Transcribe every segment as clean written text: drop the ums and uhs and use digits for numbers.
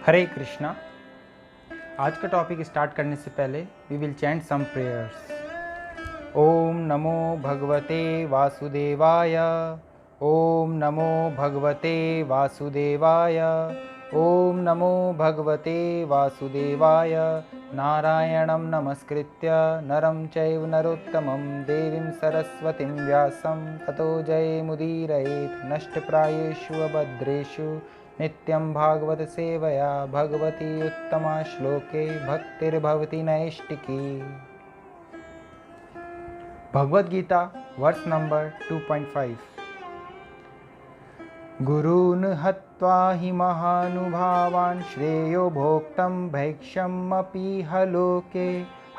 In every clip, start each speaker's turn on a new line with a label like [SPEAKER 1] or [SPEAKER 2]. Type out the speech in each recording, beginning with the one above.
[SPEAKER 1] हरे कृष्णा। आज का topic start करने से पहले we will chant some prayers. ओम नमो भगवते वासुदेवाय। ओम नमो भगवते वासुदेवाय। ओम नमो भगवते वासुदेवाय। नारायणं नमस्कृत्य नरं चैव नरोत्तमं देवीं सरस्वतीं व्यासं ततो जयमुदीरयेत्। नष्टप्रायेषु अभद्रेषु नित्यं भागवत सेवया भगवती उत्तमा श्लोके भक्तिर्भवति नैष्टिकी। Bhagavad Gita verse number 2.5। गुरून् हत्वा हि महानुभावान् श्रेयो भोक्तं भैक्ष्यमपीह लोके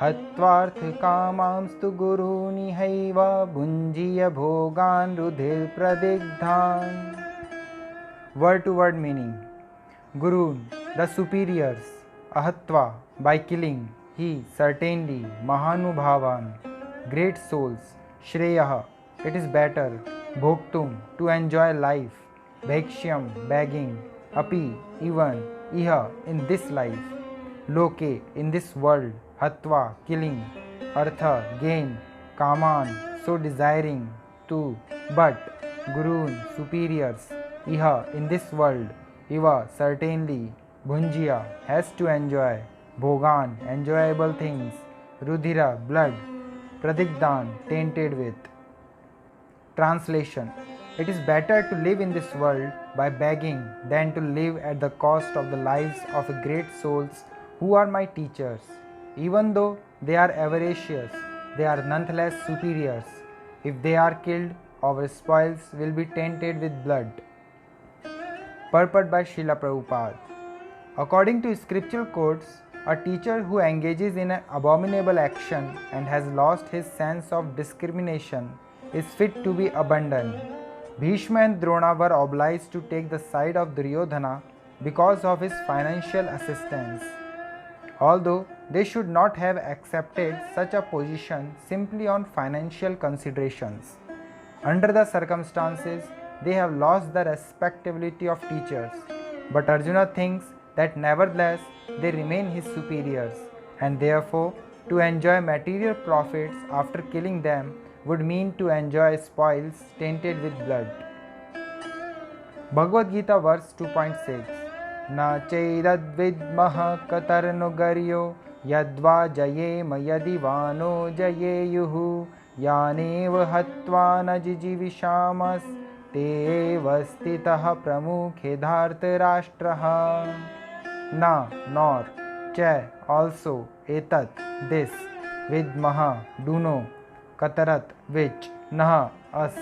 [SPEAKER 1] हत्वार्थकामांस्तु गुरूनिहैव भुञ्जीय भोगान् रुधिरप्रदिग्धान्। Word to word meaning: Gurun, the superiors, ahatva, by killing, he, certainly, mahanubhavan, great souls, shreyah, it is better, bhoktum, to enjoy life, bhakshyam, begging, api, even, iha, in this life, loke, in this world, hatva, killing, artha, gain, kaman, so desiring, to, but, gurun, superiors, iha, in this world, iva, certainly, bhunjya, has to enjoy, bhogan, enjoyable things, rudhira, blood, pradigdan, tainted with. Translation: It is better to live in this world by begging than to live at the cost of the lives of great souls who are my teachers. Even though they are avaricious, they are nonetheless superiors. If they are killed, our spoils will be tainted with blood. Purport by Srila Prabhupada. According to scriptural quotes, a teacher who engages in an abominable action and has lost his sense of discrimination is fit to be abandoned. Bhishma and Drona were obliged to take the side of Duryodhana because of his financial assistance. Although they should not have accepted such a position simply on financial considerations. Under the circumstances, they have lost the respectability of teachers. But Arjuna thinks that nevertheless they remain his superiors, and therefore to enjoy material profits after killing them would mean to enjoy spoils tainted with blood. Bhagavad Gita verse 2.6. Na chaidadvidmah katarnugaryo yadva jayema yadivano jayeyuhu yanev hatva na jijivishamas te vastitah pramukhe dhartarashtraha. Na, nor, cha, also, etat, this, vidmaha, do know, katarat, which, naha, us,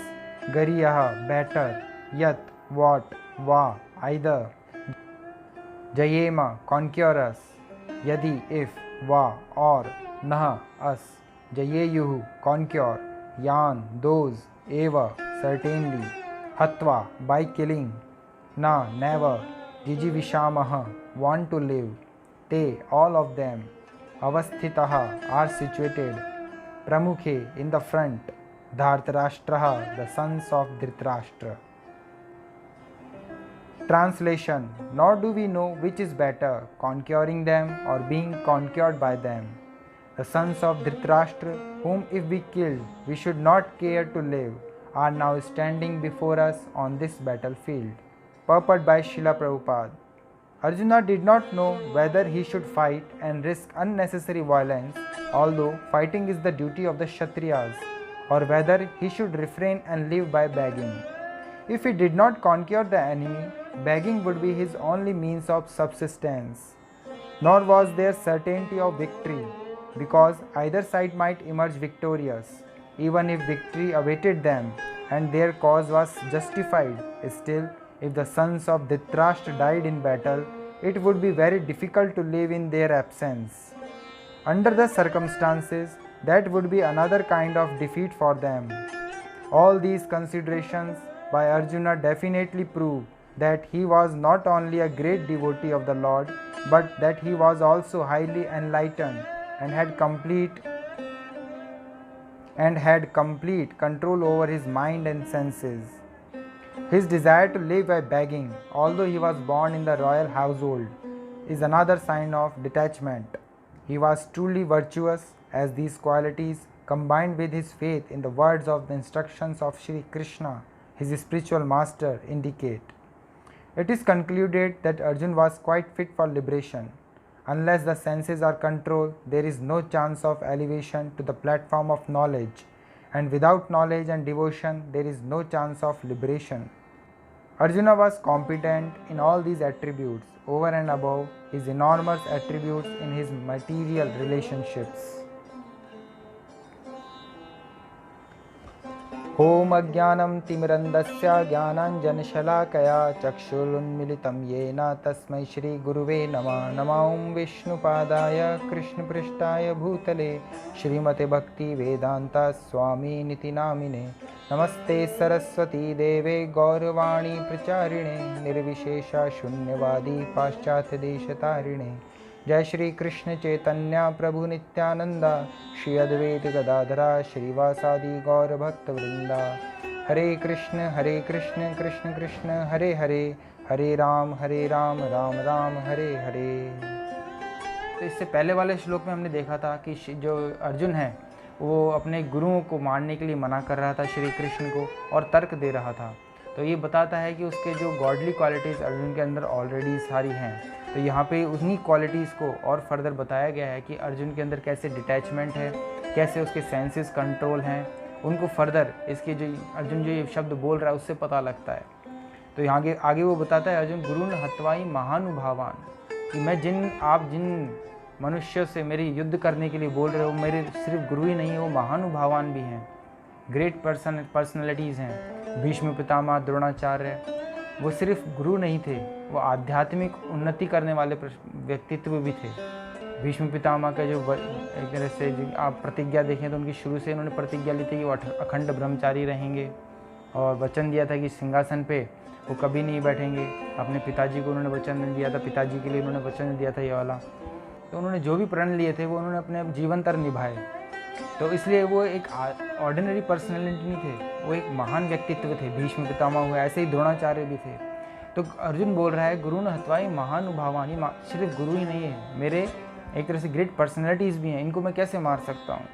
[SPEAKER 1] gariyah, better, yat, what, va, either, jayema, conquer us, yadi, if, va, or, naha, us, jayeyuhu, conquer, yan, those, eva, certainly, hatva, by killing, na, never, jijivishamaha, want to live, te, all of them, avasthitaha, are situated, pramukhe, in the front, dhartarashtraha, the sons of Dhritarashtra. Translation: Nor do we know which is better, conquering them or being conquered by them. The sons of Dhritarashtra, whom if we killed we should not care to live, are now standing before us on this battlefield. Purport by Srila Prabhupada. Arjuna did not know whether he should fight and risk unnecessary violence, although fighting is the duty of the Kshatriyas, or whether he should refrain and live by begging. If he did not conquer the enemy, begging would be his only means of subsistence. Nor was there certainty of victory, because either side might emerge victorious. Even if victory awaited them and their cause was justified, still, if the sons of Dhritarashtra died in battle, it would be very difficult to live in their absence. Under the circumstances, that would be another kind of defeat for them. All these considerations by Arjuna definitely prove that he was not only a great devotee of the Lord, but that he was also highly enlightened and had complete control over his mind and senses. His desire to live by begging, although he was born in the royal household, is another sign of detachment. He was truly virtuous as these qualities, combined with his faith in the words of the instructions of Sri Krishna, his spiritual master, indicate. It is concluded that Arjun was quite fit for liberation. Unless the senses are controlled, there is no chance of elevation to the platform of knowledge, and without knowledge and devotion, there is no chance of liberation. Arjuna was competent in all these attributes over and above his enormous attributes in his material relationships. ॐ अज्ञानं तिमिरन्धस्य ज्ञानाञ्जनशलाकया चक्षुरुन्मीलितं येन तस्मै श्रीगुरुवे नमः। नमः ॐ विष्णुपादाय कृष्णपृष्ठाय भूतले श्रीमते भक्तिवेदान्ता स्वामिनिति नामिने। नमस्ते सरस्वती देवे गौरवाणी प्रचारिणे निर्विशेषा शून्यवादी पाश्चात्यदेशतारिणे। जय श्री कृष्ण चैतन्य प्रभु नित्यानंदा श्री अद्वैत गदाधरा श्रीवासादि गौर भक्त वृंदा। हरे कृष्ण कृष्ण कृष्ण हरे हरे, हरे राम राम राम हरे हरे। तो इससे पहले वाले श्लोक में हमने देखा था कि जो अर्जुन है वो अपने गुरुओं को मारने के लिए मना कर रहा था श्री कृष्ण को और तर्क दे रहा था। तो ये बताता है कि उसके जो गॉडली क्वालिटीज़ अर्जुन के अंदर ऑलरेडी सारी हैं। तो यहाँ पे उन्हीं क्वालिटीज़ को और फर्दर बताया गया है कि अर्जुन के अंदर कैसे डिटैचमेंट है, कैसे उसके सेंसेस कंट्रोल हैं, उनको फर्दर इसके जो अर्जुन जो ये शब्द बोल रहा है उससे पता लगता है। तो यहाँ आगे वो बताता है अर्जुन गुरुन हत्वाई महानुभावान, कि मैं जिन मनुष्यों से मेरी युद्ध करने के लिए बोल रहे हो मेरे सिर्फ गुरु ही नहीं है, वो महानुभावान भी हैं, ग्रेट पर्सनैलिटीज़ हैं। भीष्म पितामह द्रोणाचार्य वो सिर्फ गुरु नहीं थे, वो आध्यात्मिक उन्नति करने वाले व्यक्तित्व भी थे। भीष्म पितामह का जो एक तरह से आप प्रतिज्ञा देखें तो उनकी शुरू से इन्होंने प्रतिज्ञा ली थी कि वो अखंड ब्रह्मचारी रहेंगे और वचन दिया था कि सिंहासन पे वो कभी नहीं बैठेंगे। अपने पिताजी को उन्होंने वचन दिया था, पिताजी के लिए उन्होंने वचन दिया था ये वाला। तो उन्होंने जो भी प्रण लिए थे वो उन्होंने अपने जीवन तर निभाए। तो इसलिए वो एक ऑर्डिनरी पर्सनैलिटी नहीं थे, वो एक महान व्यक्तित्व थे। भीष्म पितामह हुए, ऐसे ही द्रोणाचार्य भी थे। तो अर्जुन बोल रहा है गुरु न हत्वाई महानुभावानी, सिर्फ गुरु ही नहीं है, मेरे एक तरह से ग्रेट पर्सनैलिटीज़ भी हैं, इनको मैं कैसे मार सकता हूँ।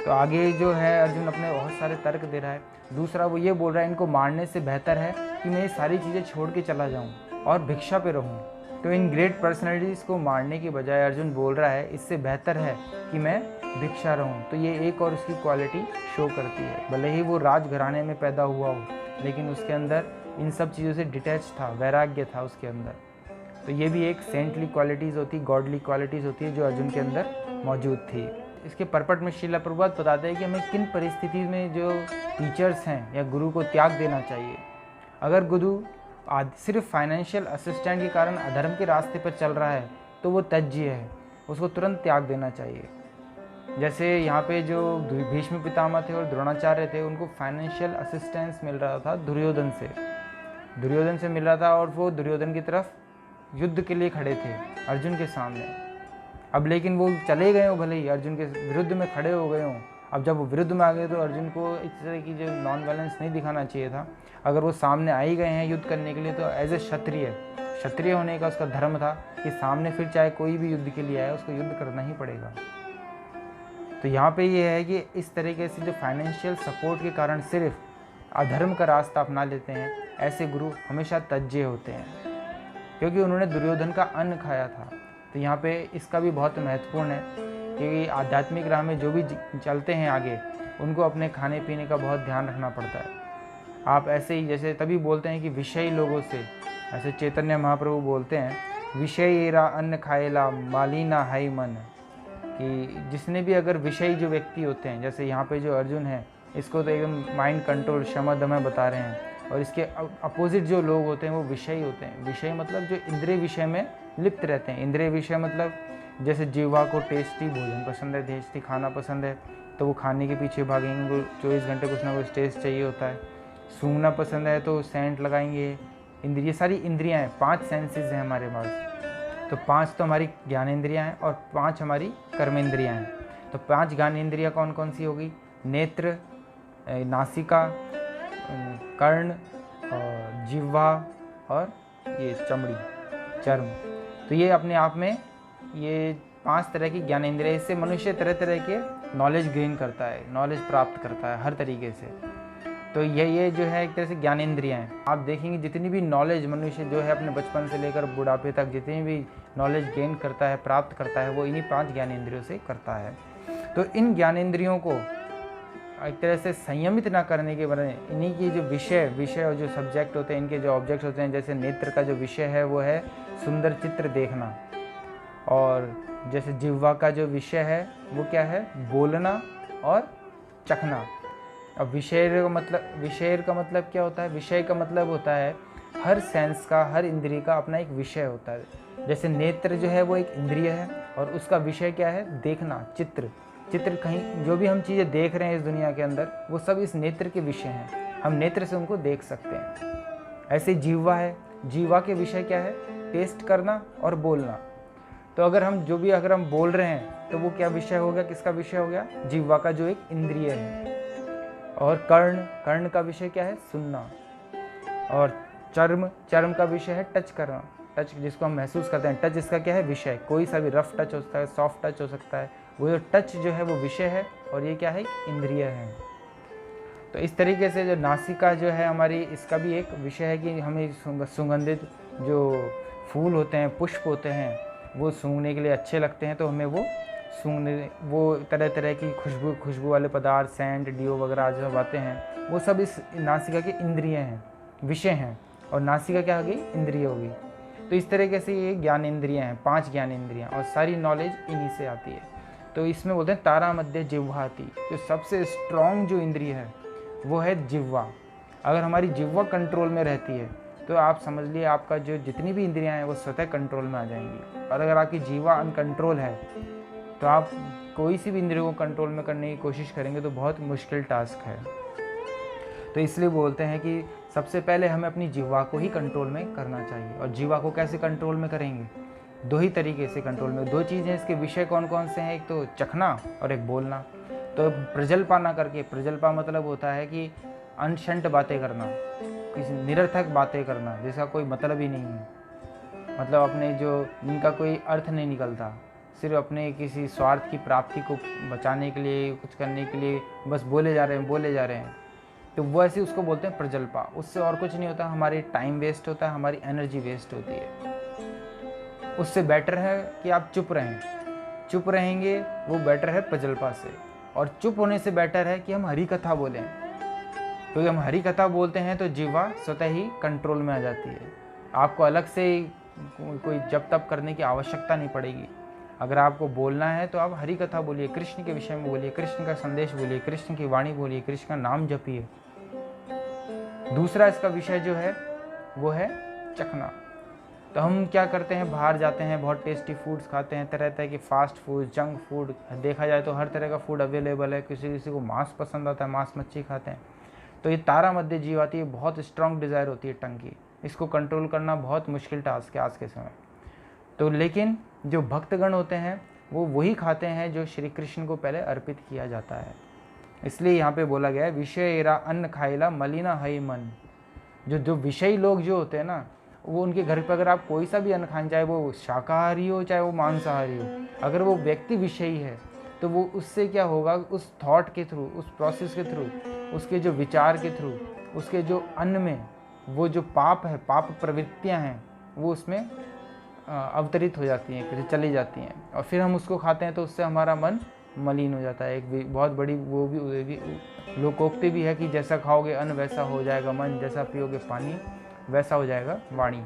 [SPEAKER 1] तो आगे जो है अर्जुन अपने बहुत सारे तर्क दे रहा है। दूसरा वो ये बोल रहा है इनको मारने से बेहतर है कि मैं ये सारी चीज़ें छोड़ के चला जाऊँ और भिक्षा पे रहूँ। तो इन ग्रेट पर्सनैलिटीज़ को मारने की बजाय अर्जुन बोल रहा है इससे बेहतर है कि मैं भिक्षा रहूं। तो ये एक और उसकी क्वालिटी शो करती है। भले ही वो राजघराने में पैदा हुआ हो लेकिन उसके अंदर इन सब चीज़ों से डिटैच था, वैराग्य था उसके अंदर। तो ये भी एक सेंटली क्वालिटीज़ होती, गॉडली क्वालिटीज़ होती है जो अर्जुन के अंदर मौजूद थी। इसके परपट में श्रील प्रभुपाद बताते हैं कि हमें किन परिस्थिति में जो टीचर्स हैं या गुरु को त्याग देना चाहिए। अगर गुरु सिर्फ फाइनेंशियल असिस्टेंट के कारण अधर्म के रास्ते पर चल रहा है तो वो त्याज्य है, उसको तुरंत त्याग देना चाहिए। जैसे यहाँ पे जो भीष्म पितामह थे और द्रोणाचार्य थे उनको फाइनेंशियल असिस्टेंस मिल रहा था दुर्योधन से मिल रहा था और वो दुर्योधन की तरफ युद्ध के लिए खड़े थे अर्जुन के सामने। अब लेकिन वो चले गए हो, भले ही अर्जुन के विरुद्ध में खड़े हो गए हों। अब जब वो विरुद्ध में आ गए तो अर्जुन को इस तरह की जो नॉन वायलेंस नहीं दिखाना चाहिए था। अगर वो सामने आ ही गए हैं युद्ध करने के लिए तो एज ए क्षत्रिय होने का उसका धर्म था कि सामने फिर चाहे कोई भी युद्ध के लिए आए उसको युद्ध करना ही पड़ेगा। तो यहाँ पे ये है कि इस तरीके से जो फाइनेंशियल सपोर्ट के कारण सिर्फ अधर्म का रास्ता अपना लेते हैं ऐसे गुरु हमेशा त्याज्य होते हैं, क्योंकि उन्होंने दुर्योधन का अन्न खाया था। तो यहाँ पे इसका भी बहुत महत्वपूर्ण है कि आध्यात्मिक राह में जो भी चलते हैं आगे उनको अपने खाने पीने का बहुत ध्यान रखना पड़ता है। आप ऐसे ही जैसे तभी बोलते हैं कि विषयी लोगों से, ऐसे चैतन्य महाप्रभु बोलते हैं विषयेरा अन्न खाएला मालिना हाई मन, कि जिसने भी अगर विषयी जो व्यक्ति होते हैं, जैसे यहाँ पे जो अर्जुन है इसको तो एकदम माइंड कंट्रोल शम दम बता रहे हैं, और इसके अपोजिट जो लोग होते हैं वो विषयी होते हैं। विषय मतलब जो इंद्रिय विषय में लिप्त रहते हैं। इंद्रिय विषय मतलब जैसे जीवा को टेस्टी भोजन पसंद है, टेस्टी खाना पसंद है तो वो खाने के पीछे भागेंगे, उनको 24 घंटे कुछ ना कुछ टेस्ट चाहिए होता है। सूंघना पसंद है तो सेंट लगाएंगे। इंद्रिय सारी इंद्रियां हैं, 5 सेंसेस हैं हमारे पास। तो 5 तो हमारी ज्ञानेंद्रियां हैं और 5 हमारी कर्मेंद्रियां हैं। तो 5 ज्ञानेंद्रियां कौन कौन सी होगी? नेत्र, नासिका, कर्ण और जिह्वा और ये चमड़ी, चर्म। तो ये अपने आप में ये 5 तरह की ज्ञानेंद्रिय, इससे मनुष्य तरह तरह के नॉलेज गेन करता है, नॉलेज प्राप्त करता है हर तरीके से। तो ये जो है एक तरह से ज्ञानेंद्रियाँ हैं। आप देखेंगे जितनी भी नॉलेज मनुष्य जो है अपने बचपन से लेकर बुढ़ापे तक जितनी भी नॉलेज गेन करता है, प्राप्त करता है, वो इन्हीं 5 ज्ञानेंद्रियों से करता है। तो इन ज्ञानेंद्रियों को एक तरह से संयमित ना करने के बजाय इन्हीं की जो विषय और जो सब्जेक्ट होते हैं, इनके जो ऑब्जेक्ट्स होते हैं, जैसे नेत्र का जो विषय है वो है सुंदर चित्र देखना, और जैसे जिह्वा का जो विषय है वो क्या है, बोलना और चखना। अब विषय का मतलब क्या होता है, विषय का मतलब होता है हर सेंस का, हर इंद्रिय का अपना एक विषय होता है। जैसे नेत्र जो है वो एक इंद्रिय है और उसका विषय क्या है, देखना, चित्र। कहीं जो भी हम चीज़ें देख रहे हैं इस दुनिया के अंदर, वो सब इस नेत्र के विषय हैं, हम नेत्र से उनको देख सकते हैं। ऐसे जिह्वा है, जिह्वा के विषय क्या है, टेस्ट करना और बोलना। तो अगर हम बोल रहे हैं तो वो क्या विषय हो गया, किसका विषय हो गया, जिह्वा का जो एक इंद्रिय है। और कर्ण का विषय क्या है, सुनना। और चर्म का विषय है टच करना, टच जिसको हम महसूस करते हैं, टच इसका क्या है, विषय। कोई सा भी रफ टच हो सकता है, सॉफ्ट टच हो सकता है, वो जो टच जो है वो विषय है और ये क्या है, इंद्रिय है। तो इस तरीके से जो नासिका जो है हमारी, इसका भी एक विषय है कि हमें सुगंधित जो फूल होते हैं, पुष्प होते हैं, वो सूंघने के लिए अच्छे लगते हैं, तो हमें वो तरह तरह की खुशबू वाले पदार्थ, सेंट, डिओ वगैरह जो आते हैं, वो सब इस नासिका के इंद्रिय हैं, विषय हैं। और नासिका क्या होगी, इंद्रिय होगी। तो इस तरीके से ये ज्ञान इंद्रियाँ हैं, 5 ज्ञान इंद्रियाँ, और सारी नॉलेज इन्हीं से आती है। तो इसमें बोलते हैं तारा मध्य जिह्वाति, जो सबसे स्ट्रॉन्ग जो इंद्रिय है वो है जिह्वा। अगर हमारी जिह्वा कंट्रोल में रहती है तो आप समझ लिए आपका जो जितनी भी इंद्रियां हैं वो स्वतः कंट्रोल में आ जाएंगी। और अगर आपकी जिह्वा अनकंट्रोल है तो आप कोई सी भी इंद्रियों को कंट्रोल में करने की कोशिश करेंगे तो बहुत मुश्किल टास्क है। तो इसलिए बोलते हैं कि सबसे पहले हमें अपनी जिह्वा को ही कंट्रोल में करना चाहिए। और जिह्वा को कैसे कंट्रोल में करेंगे, 2 ही तरीके से कंट्रोल में। 2 चीज़ें इसके विषय कौन कौन से हैं, एक तो चखना और एक बोलना। तो प्रजल्पा ना करके, प्रजल्पा मतलब होता है कि अनशंट बातें करना, किसी निरर्थक बातें करना जिसका कोई मतलब ही नहीं है, मतलब अपने जो जिनका कोई अर्थ नहीं निकलता, सिर्फ अपने किसी स्वार्थ की प्राप्ति को बचाने के लिए, कुछ करने के लिए बस बोले जा रहे हैं। तो वो ऐसे उसको बोलते हैं प्रजल्पा। उससे और कुछ नहीं होता, हमारी टाइम वेस्ट होता है, हमारी एनर्जी वेस्ट होती है। उससे बेटर है कि आप चुप रहें, चुप रहेंगे वो बेटर है प्रजल्पा से। और चुप होने से बेटर है कि हम हरि कथा बोलें, क्योंकि हम हरि कथा बोलते हैं तो जीवा स्वतः ही कंट्रोल में आ जाती है। आपको अलग से कोई जप तप करने की आवश्यकता नहीं पड़ेगी। अगर आपको बोलना है तो आप हरि कथा बोलिए, कृष्ण के विषय में बोलिए, कृष्ण का संदेश बोलिए, कृष्ण की वाणी बोलिए, कृष्ण का नाम जपिए। दूसरा इसका विषय जो है वो है चखना। तो हम क्या करते हैं, बाहर जाते हैं, बहुत टेस्टी फूड्स खाते हैं, तरह तरह के फास्ट फूड, जंक फूड, देखा जाए तो हर तरह का फूड अवेलेबल है। किसी को मांस पसंद आता है, मांस मच्छी खाते हैं। तो ये तारा मध्य जीवाती है, बहुत स्ट्रांग डिज़ायर होती है टंग की, इसको कंट्रोल करना बहुत मुश्किल टास्क है आज के समय। तो लेकिन जो भक्तगण होते हैं वो वही खाते हैं जो श्री कृष्ण को पहले अर्पित किया जाता है। इसलिए यहाँ पे बोला गया है विषय एरा अन्न खाइला मलिना हई मन। जो विषयी लोग जो होते हैं ना, वो उनके घर पर अगर आप कोई सा भी अन्न खाएं, चाहे वो शाकाहारी हो चाहे वो मांसाहारी हो, अगर वो व्यक्ति विषयी है तो वो उससे क्या होगा, उस थॉट के थ्रू, उस प्रोसेस के थ्रू, उसके जो विचार के थ्रू, उसके जो अन्न में वो जो पाप है, पाप प्रवृत्तियाँ हैं, वो उसमें अवतरित हो जाती हैं, चली जाती हैं, और फिर हम उसको खाते हैं तो उससे हमारा मन मलिन हो जाता है। एक बहुत बड़ी वो भी लोकोक्ति भी है कि जैसा खाओगे अन्न वैसा हो जाएगा मन, जैसा पियोगे पानी वैसा हो जाएगा वाणी।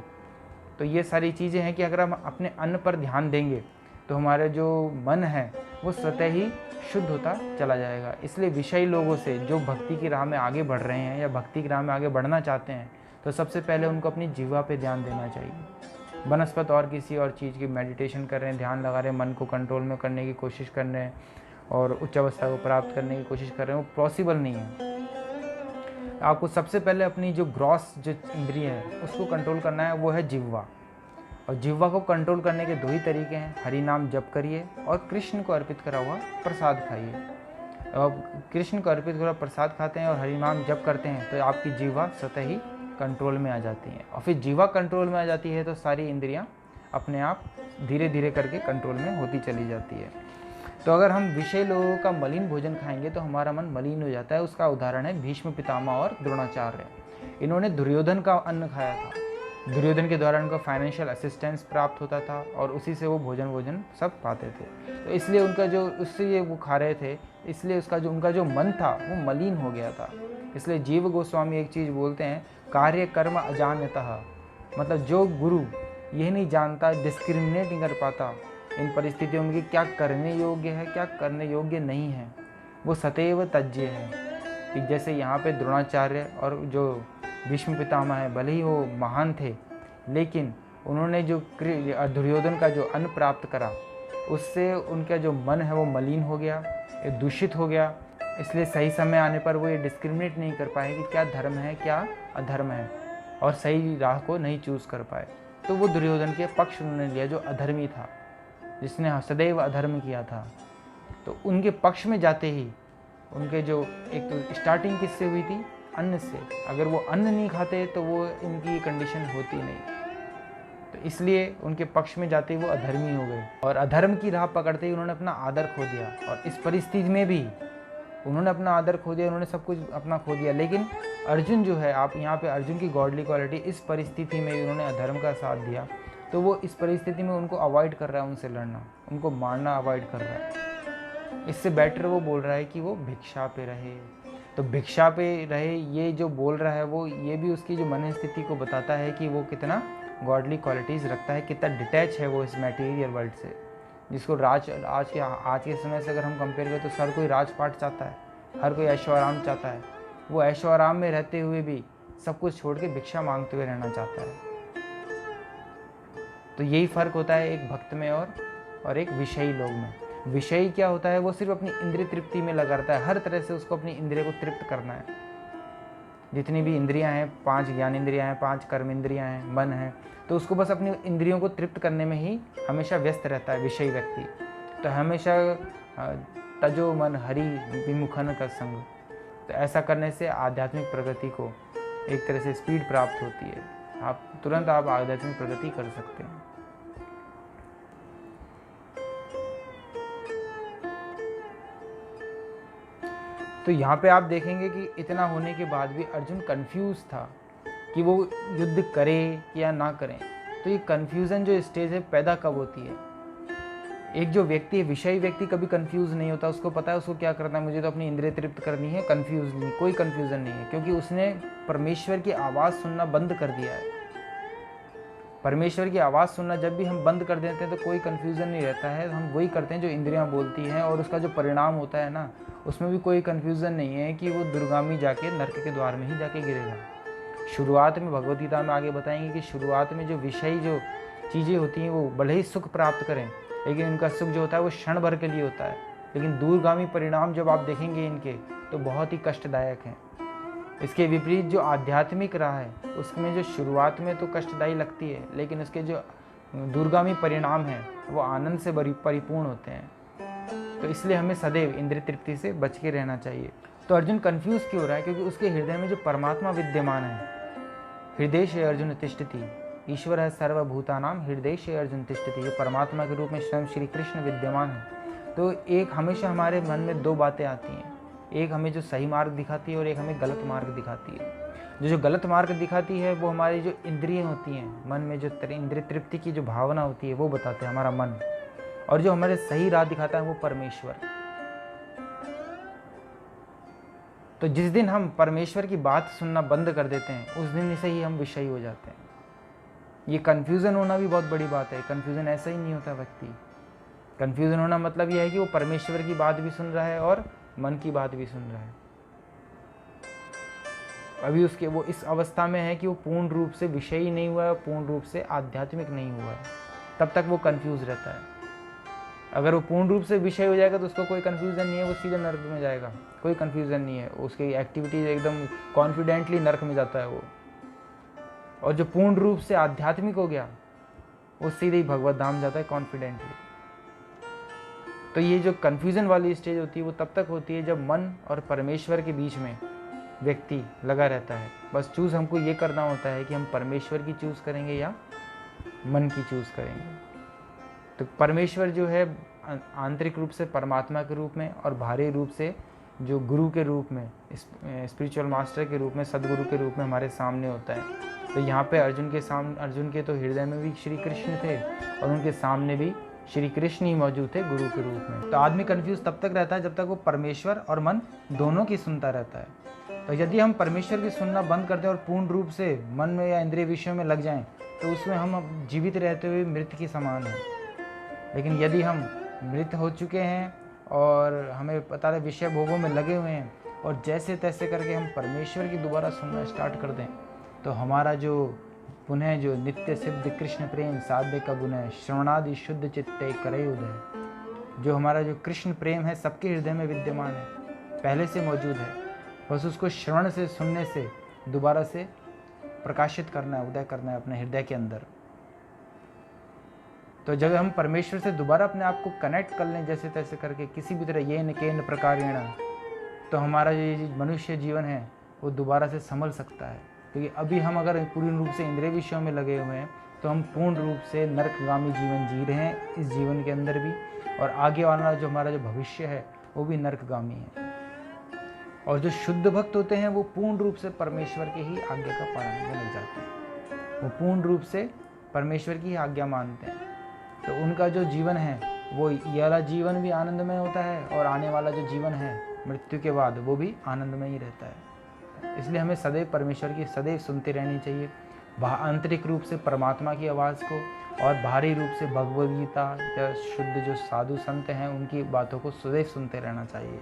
[SPEAKER 1] तो ये सारी चीज़ें हैं कि अगर हम अपने अन्न पर ध्यान देंगे तो हमारा जो मन है वो स्वतः ही शुद्ध होता चला जाएगा। इसलिए विषयी लोगों से जो भक्ति की राह में आगे बढ़ रहे हैं या भक्ति की राह में आगे बढ़ना चाहते हैं, तो सबसे पहले उनको अपनी जीवा पे ध्यान देना चाहिए। बनस्पत और किसी और चीज़ की मेडिटेशन कर रहे हैं, ध्यान लगा रहे हैं, मन को कंट्रोल में करने की कोशिश कर रहे हैं और उच्च अवस्था को प्राप्त करने की कोशिश कर रहे हैं, वो पॉसिबल नहीं है। आपको सबसे पहले अपनी जो ग्रॉस जो इंद्रिय है उसको कंट्रोल करना है, वो है जिह्वा। और जिह्वा को कंट्रोल करने के 2 ही तरीके हैं, हरि नाम जप करिए और कृष्ण को अर्पित करा हुआ प्रसाद खाइए। अब कृष्ण को अर्पित करा प्रसाद खाते हैं और हरि नाम जप करते हैं तो आपकी जिह्वा स्वतः ही कंट्रोल में आ जाती है। और फिर जिह्वा कंट्रोल में आ जाती है तो सारी इंद्रियां अपने आप धीरे धीरे करके कंट्रोल में होती चली जाती है। तो अगर हम विषय लोगों का मलिन भोजन खाएंगे तो हमारा मन मलिन हो जाता है। उसका उदाहरण है भीष्म पितामह और द्रोणाचार्य। इन्होंने दुर्योधन का अन्न खाया था। दुर्योधन के द्वारा उनको फाइनेंशियल असिस्टेंस प्राप्त होता था और उसी से वो भोजन सब पाते थे। तो इसलिए उनका जो उससे वो खा रहे थे, इसलिए उनका जो मन था वो मलिन हो गया था। इसलिए जीव गोस्वामी एक चीज़ बोलते हैं, कार्य कर्म अजान्यतः, मतलब जो गुरु यह नहीं जानता, डिस्क्रिमिनेट नहीं कर पाता इन परिस्थितियों में कि क्या करने योग्य है, क्या करने योग्य नहीं है, वो सदैव तज्य है। कि जैसे यहाँ पे द्रोणाचार्य और जो भीष्म पितामह है, भले ही वो महान थे, लेकिन उन्होंने जो दुर्योधन का जो अन्न प्राप्त करा, उससे उनका जो मन है वो मलिन हो गया, दूषित हो गया। इसलिए सही समय आने पर वो ये डिस्क्रिमिनेट नहीं कर पाए कि क्या धर्म है क्या अधर्म है, और सही राह को नहीं चूज़ कर पाए। तो वो दुर्योधन के पक्ष उन्होंने लिया जो अधर्मी था, जिसने सदैव अधर्म किया था। तो उनके पक्ष में जाते ही उनके जो एक तो स्टार्टिंग किससे हुई थी, अन्न से। अगर वो अन्न नहीं खाते तो वो इनकी कंडीशन होती नहीं। तो इसलिए उनके पक्ष में जाते ही वो अधर्मी हो गए, और अधर्म की राह पकड़ते ही उन्होंने अपना आदर खो दिया। और इस परिस्थिति में भी उन्होंने अपना आदर खो दिया, उन्होंने सब कुछ अपना खो दिया। लेकिन अर्जुन जो है, आप यहाँ पे अर्जुन की गॉडली क्वालिटी, इस परिस्थिति में भी उन्होंने अधर्म का साथ दिया। तो वो इस परिस्थिति में उनको अवॉइड कर रहा है, उनसे लड़ना, उनको मारना अवॉइड कर रहा है। इससे बेटर वो बोल रहा है कि वो भिक्षा पे रहे। तो भिक्षा पे रहे, ये जो बोल रहा है वो ये भी उसकी जो मन स्थिति को बताता है कि वो कितना गॉडली क्वालिटीज़ रखता है, कितना डिटैच है वो इस मटेरियल वर्ल्ड से, जिसको आज के समय से अगर हम कंपेयर करें तो हर कोई राजपाट चाहता है, हर कोई ऐशो आराम चाहता है। वो ऐशो आराम में रहते हुए भी सब कुछ छोड़ के भिक्षा मांगते हुए रहना चाहता है। तो यही फ़र्क होता है एक भक्त में और एक विषयी लोग में। विषयी क्या होता है, वो सिर्फ अपनी इंद्रिय तृप्ति में लगा रहता है, हर तरह से उसको अपनी इंद्रिय को तृप्त करना है। जितनी भी इंद्रियां हैं, 5 ज्ञान इंद्रियां हैं, 5 कर्म इंद्रियां हैं, मन है, तो उसको बस अपनी इंद्रियों को तृप्त करने में ही हमेशा व्यस्त रहता है विषयी व्यक्ति। तो हमेशा तजो मन हरि विमुखन का संग। तो ऐसा करने से आध्यात्मिक प्रगति को एक तरह से स्पीड प्राप्त होती है। तुरंत आप आध्यात्मिक प्रगति कर सकते हैं। तो यहाँ पे आप देखेंगे कि इतना होने के बाद भी अर्जुन कंफ्यूज था कि वो युद्ध करे या ना करें। तो ये कंफ्यूजन जो स्टेज है पैदा कब होती है? एक जो व्यक्ति है, विषयी व्यक्ति, कभी कंफ्यूज नहीं होता। उसको पता है उसको क्या करना है, मुझे तो अपनी इंद्रिय तृप्त करनी है, कंफ्यूज नहीं, कोई कंफ्यूजन नहीं है, क्योंकि उसने परमेश्वर की आवाज़ सुनना बंद कर दिया है। परमेश्वर की आवाज़ सुनना जब भी हम बंद कर देते हैं तो कोई कन्फ्यूज़न नहीं रहता है। हम वही करते हैं जो इंद्रियां बोलती हैं, और उसका जो परिणाम होता है ना, उसमें भी कोई कन्फ्यूज़न नहीं है कि वो दुर्गामी जाके नरक के द्वार में ही जाके गिरेगा। शुरुआत में भगवद गीता में आगे बताएंगे कि शुरुआत में जो विषयी जो चीज़ें होती हैं वो भले ही सुख प्राप्त करें, लेकिन उनका सुख जो होता है वो क्षण भर के लिए होता है। लेकिन दूरगामी परिणाम जब आप देखेंगे इनके, तो बहुत ही कष्टदायक हैं। इसके विपरीत जो आध्यात्मिक राह है, उसमें जो शुरुआत में तो कष्टदायी लगती है, लेकिन उसके जो दूरगामी परिणाम हैं वो आनंद से परिपूर्ण होते हैं। तो इसलिए हमें सदैव इंद्रिय तृप्ति से बच के रहना चाहिए। तो अर्जुन कंफ्यूज क्यों हो रहा है? क्योंकि उसके हृदय में जो परमात्मा विद्यमान है, हृदय से अर्जुन तिष्ठति, ईश्वर है सर्वभूतानाम हृदय से अर्जुन तिष्ठति, जो परमात्मा के रूप में स्वयं श्री कृष्ण विद्यमान है। तो एक हमेशा हमारे मन में 2 बातें आती हैं, एक हमें जो सही मार्ग दिखाती है और एक हमें गलत मार्ग दिखाती है। जो गलत मार्ग दिखाती है वो हमारी जो इंद्रियां होती हैं, मन में जो इंद्रिय तृप्ति की जो भावना होती है वो बताते हैं हमारा मन, और जो हमारे सही राह दिखाता है वो परमेश्वर। तो जिस दिन हम परमेश्वर की बात सुनना बंद कर देते हैं, उस दिन से ही हम विषयी हो जाते हैं। ये कन्फ्यूज़न होना भी बहुत बड़ी बात है। कन्फ्यूज़न ऐसा ही नहीं होता व्यक्ति। कन्फ्यूज़न होना मतलब यह है कि वो परमेश्वर की बात भी सुन रहा है और मन की बात भी सुन रहा है। अभी उसके वो इस अवस्था में है कि वो पूर्ण रूप से विषयी नहीं हुआ है, पूर्ण रूप से आध्यात्मिक नहीं हुआ है, तब तक वो कंफ्यूज रहता है। अगर वो पूर्ण रूप से विषय हो जाएगा तो उसको कोई कंफ्यूजन नहीं है, वो सीधे नर्क में जाएगा, कोई कंफ्यूजन नहीं है, उसकी एक्टिविटीज एकदम कॉन्फिडेंटली नर्क में जाता है वो। और जो पूर्ण रूप से आध्यात्मिक हो गया वो सीधे ही भगवत धाम जाता है कॉन्फिडेंटली। तो ये जो कन्फ्यूज़न वाली स्टेज होती है वो तब तक होती है जब मन और परमेश्वर के बीच में व्यक्ति लगा रहता है। बस चूज़ हमको ये करना होता है कि हम परमेश्वर की चूज़ करेंगे या मन की चूज़ करेंगे। तो परमेश्वर जो है आंतरिक रूप से परमात्मा के रूप में और बाहरी रूप से जो गुरु के रूप में, स्पिरिचुअल मास्टर के रूप में, सदगुरु के रूप में हमारे सामने होता है। तो यहाँ पे अर्जुन के तो हृदय में भी श्री कृष्ण थे और उनके सामने भी श्री कृष्ण ही मौजूद थे गुरु के रूप में। तो आदमी कंफ्यूज तब तक रहता है जब तक वो परमेश्वर और मन दोनों की सुनता रहता है। तो यदि हम परमेश्वर की सुनना बंद कर दें और पूर्ण रूप से मन में या इंद्रिय विषयों में लग जाएं, तो उसमें हम जीवित रहते हुए मृत के समान हैं। लेकिन यदि हम मृत हो चुके हैं और हमें पता है विषय भोगों में लगे हुए हैं और जैसे तैसे करके हम परमेश्वर की दोबारा सुनना स्टार्ट कर दें, तो हमारा जो पुनः जो नित्य सिद्ध कृष्ण प्रेम साध्य का पुनः श्रवणादि शुद्ध चित्ते करे उदय, जो हमारा जो कृष्ण प्रेम है सबके हृदय में विद्यमान है, पहले से मौजूद है, बस उसको श्रवण से सुनने से दोबारा से प्रकाशित करना है, उदय करना है अपने हृदय के अंदर। तो जब हम परमेश्वर से दोबारा अपने आप को कनेक्ट कर लें जैसे तैसे करके किसी भी तरह ये न केन प्रकारेण, तो हमारा जो ये मनुष्य जीवन है वो दोबारा से संभल सकता है। क्योंकि अभी हम अगर पूर्ण रूप से इंद्रिय विषयों में लगे हुए हैं तो हम पूर्ण रूप से नरकगामी जीवन जी रहे हैं इस जीवन के अंदर भी, और आगे वाला जो हमारा जो भविष्य है वो भी नरकगामी है। और जो शुद्ध भक्त होते हैं वो पूर्ण रूप से परमेश्वर के ही आज्ञा का पालन करने लग जाते हैं, वो पूर्ण रूप से परमेश्वर की आज्ञा मानते हैं। तो उनका जो जीवन है वो ये वाला जीवन भी आनंदमय होता है और आने वाला जो जीवन है मृत्यु के बाद वो भी आनंदमय ही रहता है। इसलिए हमें सदैव परमेश्वर की सदैव सुनते रहनी चाहिए, आंतरिक रूप से परमात्मा की आवाज़ को, और बाहरी रूप से भगवद गीता या शुद्ध जो साधु संत हैं उनकी बातों को सदैव सुनते रहना चाहिए।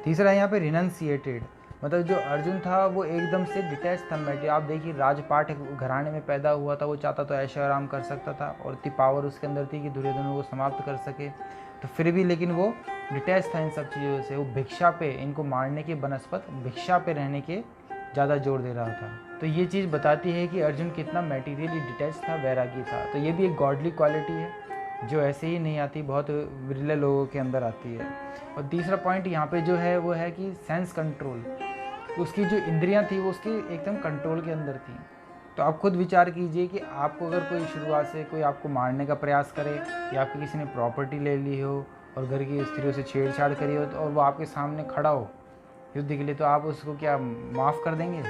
[SPEAKER 1] तीसरा यहाँ पे रिनंसिएटेड, मतलब जो अर्जुन था वो एकदम से डिटैच था मैटर। आप देखिए राजपाट घराने में पैदा हुआ था, वो चाहता तो ऐशो आराम कर सकता था और इतनी पावर उसके अंदर थी कि दुर्योधन को समाप्त कर सके, तो फिर भी लेकिन वो डिटैच था इन सब चीज़ों से। वो भिक्षा पे, इनको मारने के बनस्पत भिक्षा पे रहने के ज़्यादा जोर दे रहा था। तो ये चीज़ बताती है कि अर्जुन कितना मैटीरियली डिटैच था, वैरागी था। तो ये भी एक गॉडली क्वालिटी है जो ऐसे ही नहीं आती, बहुत विरले लोगों के अंदर आती है। और तीसरा पॉइंट यहाँ पे जो है वो है कि सेंस कंट्रोल, उसकी जो इंद्रियां थी वो उसके एकदम कंट्रोल के अंदर थी। तो आप खुद विचार कीजिए कि आपको अगर कोई शुरुआत से कोई आपको मारने का प्रयास करे या आपकी किसी ने प्रॉपर्टी ले ली हो और घर की स्त्रियों से छेड़छाड़ करी हो, तो और वो आपके सामने खड़ा हो युद्ध के लिए, तो आप उसको क्या माफ़ कर देंगे?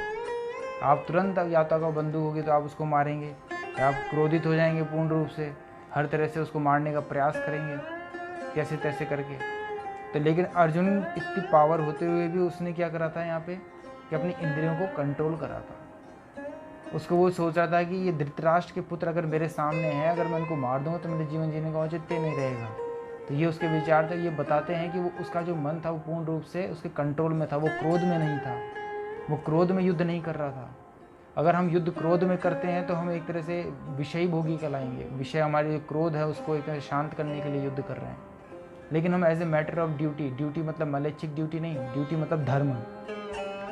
[SPEAKER 1] आप तुरंत या तो अगर बंदूक होगी तो आप उसको मारेंगे, या आप क्रोधित हो जाएंगे पूर्ण रूप से, हर तरह से उसको मारने का प्रयास करेंगे कैसे तैसे करके। तो लेकिन अर्जुन इतनी पावर होते हुए भी उसने क्या करा था यहाँ पे कि अपनी इंद्रियों को कंट्रोल करा था। उसको वो सोच रहा था कि ये धृतराष्ट्र के पुत्र अगर मेरे सामने हैं, अगर मैं उनको मार दूंगा तो मेरे जीवन जीने का औचित्य नहीं रहेगा। तो ये उसके विचार थे। ये बताते हैं कि वो उसका जो मन था वो पूर्ण रूप से उसके कंट्रोल में था, वो क्रोध में नहीं था, वो क्रोध में युद्ध नहीं कर रहा था। अगर हम युद्ध क्रोध में करते हैं तो हम एक तरह से विषयी भोगी कहलाएंगे। विषय हमारी जो क्रोध है उसको एक तरह शांत करने के लिए युद्ध कर रहे हैं। लेकिन हम as a matter of duty, duty मतलब मलैच्छिक ड्यूटी नहीं, ड्यूटी मतलब धर्म,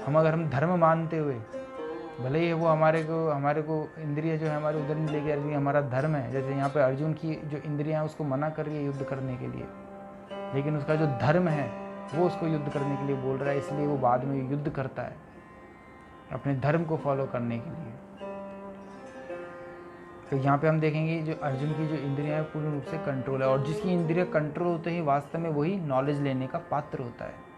[SPEAKER 1] अगर हम धर्म मानते हुए, भले ही वो हमारे को इंद्रिय जो है हमारे उधर नहीं लेके, अभी हमारा धर्म है, जैसे यहाँ पे अर्जुन की जो इंद्रियां हैं उसको मना कर रही है युद्ध करने के लिए, लेकिन उसका जो धर्म है वो उसको युद्ध करने के लिए बोल रहा है, इसलिए वो बाद में युद्ध करता है अपने धर्म को फॉलो करने के लिए। तो यहाँ पे हम देखेंगे जो अर्जुन की जो इंद्रियां हैं पूर्ण रूप से कंट्रोल है, और जिसकी इंद्रिय कंट्रोल होते ही वास्तव में वही नॉलेज लेने का पात्र होता है।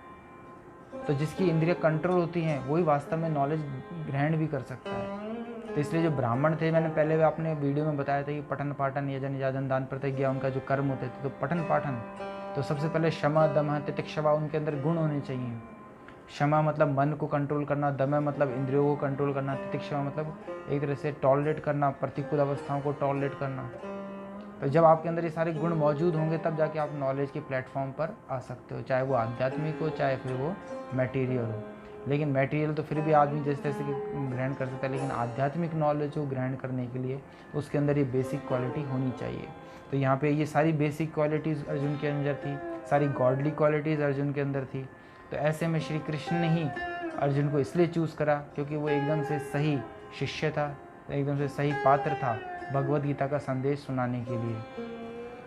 [SPEAKER 1] तो जिसकी इंद्रिय कंट्रोल होती हैं वही वास्तव में नॉलेज ग्रहण भी कर सकता है। तो इसलिए जो ब्राह्मण थे, मैंने पहले अपने वीडियो में बताया था कि पठन पाठन यजन निजादन दान प्रतिज्ञा उनका जो कर्म होते थे। तो पठन पाठन तो सबसे पहले क्षमा दम तितिक्षवा उनके अंदर गुण होने चाहिए। क्षमा मतलब मन को कंट्रोल करना, दम मतलब इंद्रियों को कंट्रोल करना, तितिक्षवा मतलब एक तरह से टॉलरेट करना, प्रतिकूल अवस्थाओं को टॉलरेट करना। तो जब आपके अंदर ये सारे गुण मौजूद होंगे तब जाके आप नॉलेज के प्लेटफॉर्म पर आ सकते हो, चाहे वो आध्यात्मिक हो चाहे फिर वो मटेरियल हो। लेकिन मटेरियल तो फिर भी आदमी जैसे तैसे ग्रहण कर सकता है, लेकिन आध्यात्मिक नॉलेज को ग्रहण करने के लिए उसके अंदर ये बेसिक क्वालिटी होनी चाहिए। तो यहाँ पे ये सारी बेसिक क्वालिटीज़ अर्जुन के अंदर थी, सारी गॉडली क्वालिटीज़ अर्जुन के अंदर थी। तो ऐसे में श्री कृष्ण ने ही अर्जुन को इसलिए चूज़ करा क्योंकि वो एकदम से सही शिष्य था, एकदम से सही पात्र था भगवद गीता का संदेश सुनाने के लिए।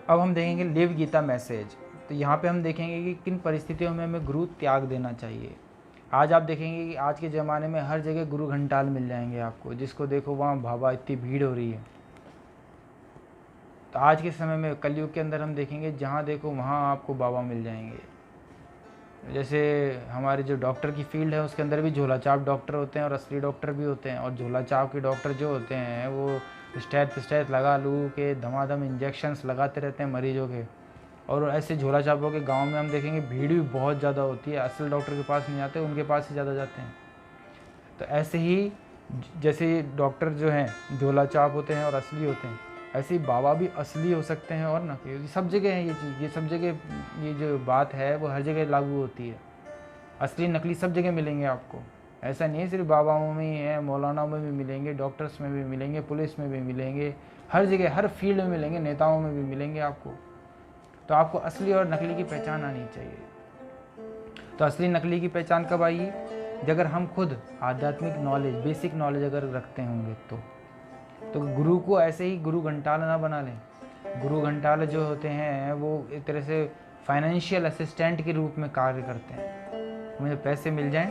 [SPEAKER 1] अब हम देखेंगे लिव गीता मैसेज। तो यहाँ पे हम देखेंगे कि किन परिस्थितियों में हमें गुरु त्याग देना चाहिए। आज आप देखेंगे कि आज के ज़माने में हर जगह गुरु घंटाल मिल जाएंगे आपको, जिसको देखो वहाँ बाबा इतनी भीड़ हो रही है। तो आज के समय में कलयुग के अंदर हम देखेंगे जहाँ देखो वहाँ आपको बाबा मिल जाएंगे। जैसे हमारे जो डॉक्टर की फील्ड है उसके अंदर भी झोला छाप डॉक्टर होते हैं और असली डॉक्टर भी होते हैं। और झोला छाप के डॉक्टर जो होते हैं वो स्टैट लगा लू के धमाधम इंजेक्शंस लगाते रहते हैं मरीजों के। और ऐसे झोला छापों के गांव में हम देखेंगे भीड़ भी बहुत ज़्यादा होती है, असल डॉक्टर के पास नहीं आते, उनके पास ही ज़्यादा जाते हैं। तो ऐसे ही जैसे डॉक्टर जो हैं झोला छाप होते हैं और असली होते हैं, ऐसे ही बाबा भी असली हो सकते हैं और नकली। सब जगह है ये चीज़, ये सब जगह ये जो बात है वो हर जगह लागू होती है। असली नकली सब जगह मिलेंगे आपको। ऐसा नहीं है सिर्फ बाबाओं में ही है, मौलानाओं में भी मिलेंगे, डॉक्टर्स में भी मिलेंगे, पुलिस में भी मिलेंगे, हर जगह हर फील्ड में मिलेंगे, नेताओं में भी मिलेंगे आपको। तो आपको असली और नकली की पहचान आनी चाहिए। तो असली नकली की पहचान कब आएगी? अगर हम खुद आध्यात्मिक नॉलेज, बेसिक नॉलेज अगर रखते होंगे तो गुरु को ऐसे ही गुरु घंटाल ना बना लें। गुरु घंटाल जो होते हैं वो एक तरह से फाइनेंशियल असिस्टेंट के रूप में कार्य करते हैं। हमें पैसे मिल जाएं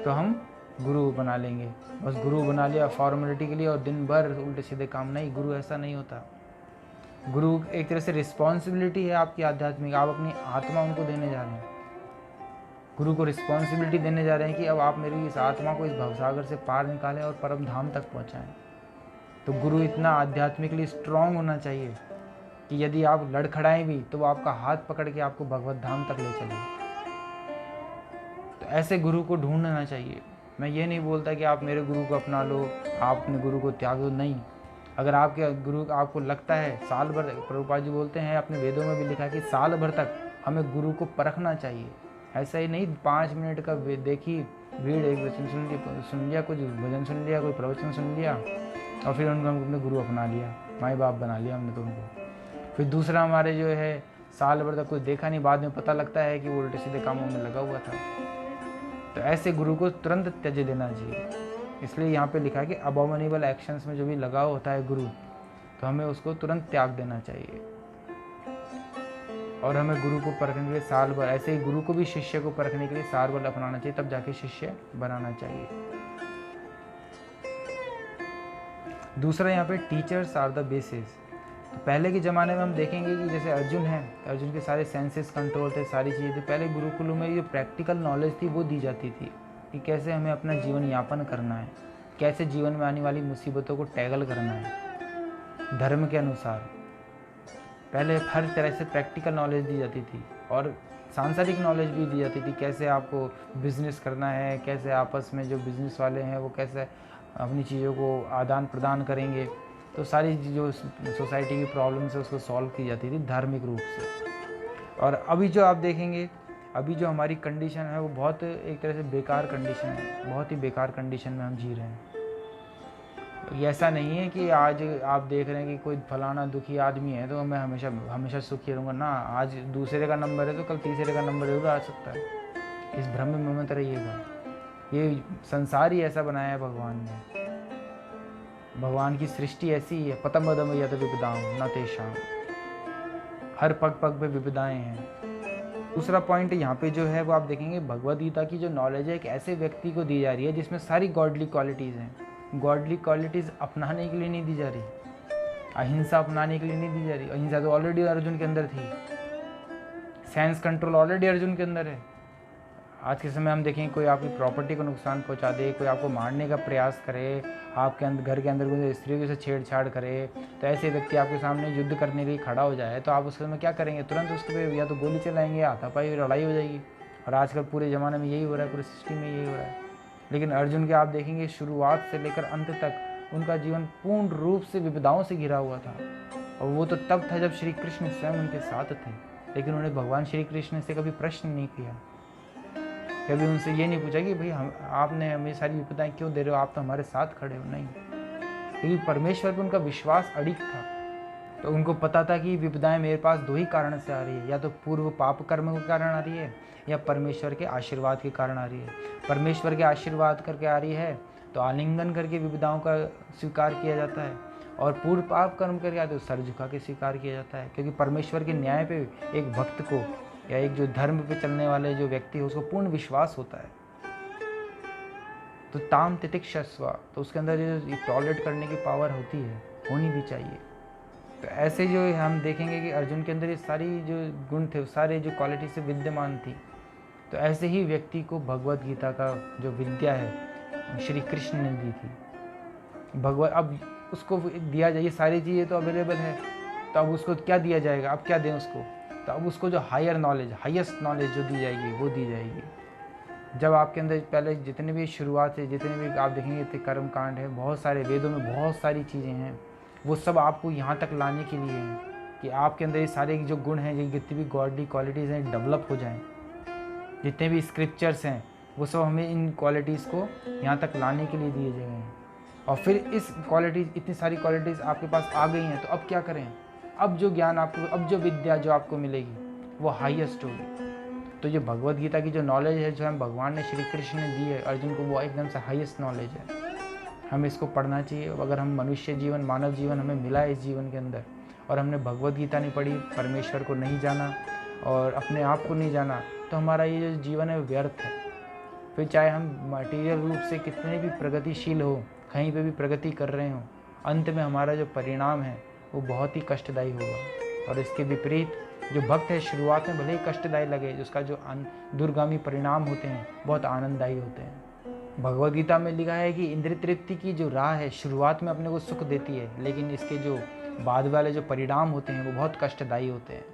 [SPEAKER 1] तो हम गुरु बना लेंगे, बस गुरु बना लिया फॉर्मेलिटी के लिए और दिन भर उल्टे सीधे काम। नहीं, गुरु ऐसा नहीं होता। गुरु एक तरह से रिस्पॉन्सिबिलिटी है आपकी आध्यात्मिक, आप अपनी आत्मा उनको देने जा रहे हैं। गुरु को रिस्पॉन्सिबिलिटी देने जा रहे हैं कि अब आप मेरी इस आत्मा को इस भवसागर से पार निकालें और परम धाम तक पहुंचाएं। तो गुरु इतना आध्यात्मिकली स्ट्रांग होना चाहिए कि यदि आप लड़खड़ाएं भी तो वो आपका हाथ पकड़ के आपको भगवत धाम तक ले चले। तो ऐसे गुरु को ढूंढना चाहिए। मैं ये नहीं बोलता कि आप मेरे गुरु को अपना लो, आप अपने गुरु को त्याग दो, नहीं। अगर आपके गुरु आपको लगता है साल भर, प्रभुपाद जी बोलते हैं अपने वेदों में भी लिखा है कि साल भर तक हमें गुरु को परखना चाहिए। ऐसा ही नहीं 5 मिनट का देखी भीड़, एक वचन सुन लिया, कुछ भजन सुन लिया, कोई प्रवचन सुन लिया और फिर उनको हम अपने गुरु अपना लिया, माँ बाप बना लिया हमने तो उनको। फिर दूसरा हमारे जो है साल भर तक कुछ देखा नहीं, बाद में पता लगता है कि वो उल्टे सीधे कामों में लगा हुआ था। तो ऐसे गुरु को तुरंत त्यज देना चाहिए। इसलिए यहाँ पे लिखा है कि अबॉमिनेबल एक्शंस में जो भी लगा होता है गुरु, तो हमें उसको तुरंत त्याग देना चाहिए। और हमें गुरु को परखने के लिए साल भर, ऐसे ही गुरु को भी शिष्य को परखने के लिए साल भर अपनाना चाहिए, तब जाके शिष्य बनाना चाहिए। दूसरा यहाँ पे टीचर्स आर द बेसिस। तो पहले के ज़माने में हम देखेंगे कि जैसे अर्जुन है, अर्जुन के सारे सेंसेस कंट्रोल थे, सारी चीज़ें थी। पहले गुरुकुलों में जो प्रैक्टिकल नॉलेज थी वो दी जाती थी कि कैसे हमें अपना जीवन यापन करना है, कैसे जीवन में आने वाली मुसीबतों को टैगल करना है धर्म के अनुसार। पहले हर तरह से प्रैक्टिकल नॉलेज दी जाती थी और सांसारिक नॉलेज भी दी जाती थी, कैसे आपको बिजनेस करना है, कैसे आपस में जो बिजनेस वाले हैं वो कैसे अपनी चीज़ों को आदान प्रदान करेंगे। तो सारी जो सोसाइटी की प्रॉब्लम्स है उसको सॉल्व की जाती थी धार्मिक रूप से। और अभी जो आप देखेंगे, अभी जो हमारी कंडीशन है वो बहुत एक तरह से बेकार कंडीशन है, बहुत ही बेकार कंडीशन में हम जी रहे हैं। ये ऐसा नहीं है कि आज आप देख रहे हैं कि कोई फलाना दुखी आदमी है तो मैं हमेशा हमेशा सुखी रहूँगा ना। आज दूसरे का नंबर है तो कल तीसरे का नंबर जरूर आ सकता है। इस भ्रम में मत रहिएगा। ये संसार ही ऐसा बनाया है भगवान ने। भगवान की सृष्टि ऐसी ही है, पतंगदम यद विपदाम न तेषाम, हर पग पग पे विपदाएं हैं। दूसरा पॉइंट यहाँ पे जो है वो आप देखेंगे भगवद गीता की जो नॉलेज है एक ऐसे व्यक्ति को दी जा रही है जिसमें सारी गॉडली क्वालिटीज़ हैं। गॉडली क्वालिटीज़ अपनाने के लिए नहीं दी जा रही, अहिंसा अपनाने के लिए नहीं दी जा रही। अहिंसा तो ऑलरेडी अर्जुन के अंदर थी, सेंस कंट्रोल ऑलरेडी अर्जुन के अंदर है। आज के समय हम देखें कोई आपकी प्रॉपर्टी को नुकसान पहुंचा दे, कोई आपको मारने का प्रयास करे, आपके अंदर घर के अंदर कोई स्त्रियों से छेड़छाड़ करे, तो ऐसे व्यक्ति आपके सामने युद्ध करने के लिए खड़ा हो जाए तो आप उस समय क्या करेंगे? तुरंत उसके पे या तो गोली चलाएंगे या हाथापाई लड़ाई हो जाएगी। और आजकल पूरे ज़माने में यही हो रहा है, पूरी सृष्टि में यही हो रहा है। लेकिन अर्जुन के आप देखेंगे शुरुआत से लेकर अंत तक उनका जीवन पूर्ण रूप से विपदाओं से घिरा हुआ था। और वो तो तब था जब श्री कृष्ण स्वयं उनके साथ थे, लेकिन उन्हें भगवान श्री कृष्ण से कभी प्रश्न नहीं किया, कभी उनसे ये नहीं पूछा कि भाई आपने हमें सारी विपदाएं क्यों दे रहे हो, आप तो हमारे साथ खड़े हो। नहीं, क्योंकि परमेश्वर पर उनका विश्वास अडिग था। तो उनको पता था कि विपदाएं मेरे पास दो ही कारण से आ रही है, या तो पूर्व पाप कर्म के कारण आ रही है या परमेश्वर के आशीर्वाद के कारण आ रही है। परमेश्वर के आशीर्वाद करके आ रही है तो आलिंगन करके विपदाओं का स्वीकार किया जाता है, और पूर्व पाप कर्म करके आते तो सर झुका के स्वीकार किया जाता है। क्योंकि परमेश्वर के न्याय पे एक भक्त को या एक जो धर्म पे चलने वाले जो व्यक्ति है उसको पूर्ण विश्वास होता है। तो ताम तितिक्षस्व, तो उसके अंदर जो टॉलरेट करने की पावर होती है, होनी भी चाहिए। तो ऐसे जो हम देखेंगे कि अर्जुन के अंदर ये सारी जो गुण थे, सारे जो क्वालिटी से विद्यमान थी। तो ऐसे ही व्यक्ति को भगवत गीता का जो विद्या है श्री कृष्ण ने दी थी। भगवत अब उसको दिया जाए, ये सारी चीज़ें तो अवेलेबल है, तो अब उसको क्या दिया जाएगा, अब क्या दें उसको? तो अब उसको जो हायर नॉलेज, हाईएस्ट नॉलेज जो दी जाएगी वो दी जाएगी। जब आपके अंदर पहले जितने भी शुरुआत है, जितने भी आप देखेंगे थे कर्म कांड है, बहुत सारे वेदों में बहुत सारी चीज़ें हैं, वो सब आपको यहाँ तक लाने के लिए हैं कि आपके अंदर ये सारे जो गुण हैं, ये जितनी भी गॉडली क्वालिटीज़ हैं डेवलप हो जाएं। जितने भी स्क्रिप्चर्स हैं वो सब हमें इन क्वालिटीज़ को यहाँ तक लाने के लिए दिए गए हैं। और फिर इस क्वालिटीज़, इतनी सारी क्वालिटीज़ आपके पास आ गई हैं, तो अब क्या करें? अब जो ज्ञान आपको, अब जो विद्या जो आपको मिलेगी वो हाईएस्ट होगी। तो जो भगवत गीता की जो नॉलेज है, जो हम भगवान ने श्री कृष्ण ने दी है अर्जुन को, वो एकदम से हाईएस्ट नॉलेज है। हमें इसको पढ़ना चाहिए। अगर हम मनुष्य जीवन, मानव जीवन हमें मिला है इस जीवन के अंदर, और हमने भगवत गीता नहीं पढ़ी, परमेश्वर को नहीं जाना और अपने आप को नहीं जाना, तो हमारा ये जो जीवन है व्यर्थ है। फिर चाहे हम मटीरियल रूप से कितने भी प्रगतिशील हो, कहीं पे भी प्रगति कर रहे हो, अंत में हमारा जो परिणाम है वो बहुत ही कष्टदायी होगा। और इसके विपरीत जो भक्त है, शुरुआत में भले ही कष्टदायी लगे, उसका जो दूरगामी परिणाम होते हैं बहुत आनंददायी होते हैं। भगवद गीता में लिखा है कि इंद्रिय तृप्ति की जो राह है शुरुआत में अपने को सुख देती है, लेकिन इसके जो बाद वाले जो परिणाम होते हैं वो बहुत कष्टदायी होते हैं।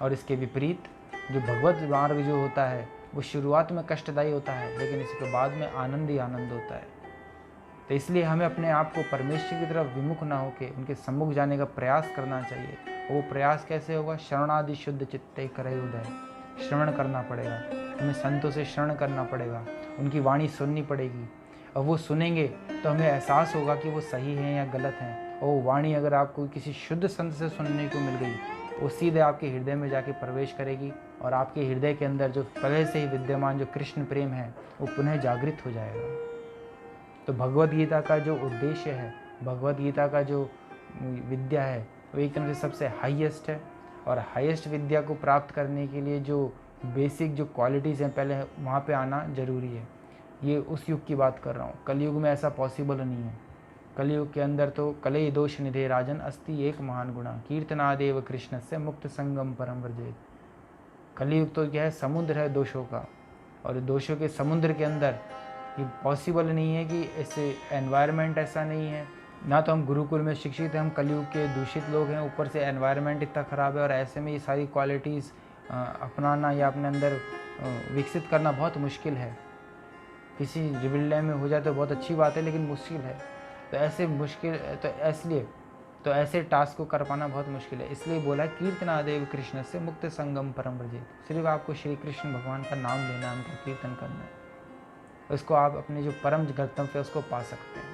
[SPEAKER 1] और इसके विपरीत जो भगवत मार्ग जो होता है वो शुरुआत में कष्टदायी होता है, लेकिन इसके बाद में आनंद ही आनंद होता है। तो इसलिए हमें अपने आप को परमेश्वर की तरफ विमुख ना होकर उनके सम्मुख जाने का प्रयास करना चाहिए। वो प्रयास कैसे होगा? श्रवणादि शुद्ध चित्ते करे उदय। श्रवण करना पड़ेगा, हमें संतों से श्रवण करना पड़ेगा, उनकी वाणी सुननी पड़ेगी। और वो सुनेंगे तो हमें एहसास होगा कि वो सही है या गलत है। और वो वाणी अगर आपको किसी शुद्ध संत से सुनने को मिल गई, वो सीधे आपके हृदय में जाके प्रवेश करेगी और आपके हृदय के अंदर जो पहले से ही विद्यमान जो कृष्ण प्रेम है वो पुनः जागृत हो जाएगा। तो भगवद गीता का जो उद्देश्य है, भगवद गीता का जो विद्या है वो एक तरह से सबसे हाईएस्ट है। और हाईएस्ट विद्या को प्राप्त करने के लिए जो बेसिक जो क्वालिटीज़ हैं पहले वहाँ पे आना ज़रूरी है। ये उस युग की बात कर रहा हूँ, कलयुग में ऐसा पॉसिबल नहीं है। कलयुग के अंदर तो कले दोष निधे राजन अस्ति एक महान गुणा कीर्तनादेव कृष्ण से मुक्त संगम परम व्रजेत। कलयुग तो क्या है, समुद्र है दोषों का, और दोषों के समुद्र के अंदर ये पॉसिबल नहीं है कि ऐसे एनवायरनमेंट ऐसा नहीं है। ना तो हम गुरुकुल में शिक्षित हैं, हम कलयुग के दूषित लोग हैं, ऊपर से एनवायरनमेंट इतना ख़राब है, और ऐसे में ये सारी क्वालिटीज़ अपनाना या अपने अंदर विकसित करना बहुत मुश्किल है। किसी विलय में हो जाए तो बहुत अच्छी बात है, लेकिन मुश्किल है। तो ऐसे मुश्किल तो ऐसे टास्क को कर पाना बहुत मुश्किल है। इसलिए बोला कीर्तनादेव कृष्ण से मुक्त संगम परम व्रजेत। सिर्फ आपको श्री कृष्ण भगवान का नाम लेना है, उनका कीर्तन करना है, उसको आप अपने जो परम गंतव्य है उसको पा सकते हैं।